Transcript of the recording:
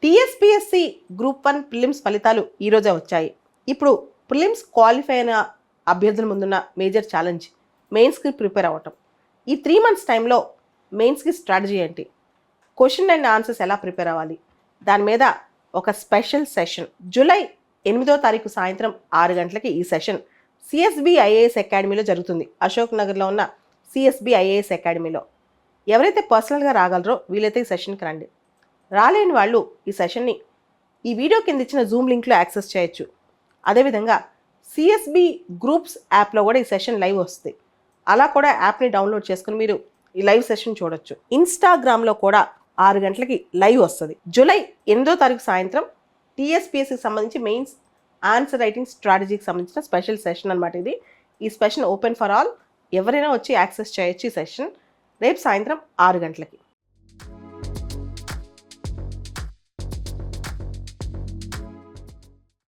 TSPSC group 1 prelims ఫలితాలు ఈరోజే వచ్చాయి. ఇప్పుడు ప్రిలిమ్స్ క్వాలిఫై అయిన అభ్యర్థుల ముందున్న మేజర్ ఛాలెంజ్ మెయిన్స్కి ప్రిపేర్ అవ్వటం. ఈ 3 months టైంలో మెయిన్స్కి స్ట్రాటజీ ఏంటి, క్వశ్చన్ అండ్ ఆన్సర్స్ ఎలా ప్రిపేర్ అవ్వాలి, దాని మీద ఒక స్పెషల్ సెషన్ జూలై 8వ తారీఖు సాయంత్రం 6 గంటలకి ఈ సెషన్ సిఎస్బి ఐఏఎస్ అకాడమీలో జరుగుతుంది. అశోక్ నగర్లో ఉన్న సిఎస్బి ఐఏఎస్ అకాడమీలో. ఎవరైతే పర్సనల్గా రాగలరో వీలైతే ఈ సెషన్కి రండి. రాలేని వాళ్ళు ఈ సెషన్ని ఈ వీడియో కింద ఇచ్చిన జూమ్ లింక్లో యాక్సెస్ చేయొచ్చు. అదేవిధంగా సిఎస్బి గ్రూప్స్ యాప్లో కూడా ఈ సెషన్ లైవ్ వస్తుంది. అలా కూడా యాప్ని డౌన్లోడ్ చేసుకుని మీరు ఈ లైవ్ సెషన్ చూడొచ్చు. ఇన్స్టాగ్రామ్లో కూడా 6 గంటలకి లైవ్ వస్తుంది. జూలై 8వ తారీఖు సాయంత్రం టీఎస్పీఎస్సీకి సంబంధించి మెయిన్స్ ఆన్సర్ రైటింగ్ స్ట్రాటజీకి సంబంధించిన స్పెషల్ సెషన్ అనమాట ఇది. ఈ సెషన్ ఓపెన్ ఫర్ ఆల్, ఎవరైనా వచ్చి యాక్సెస్ చేయొచ్చు ఈ సెషన్ రేపు సాయంత్రం 6 గంటలకి.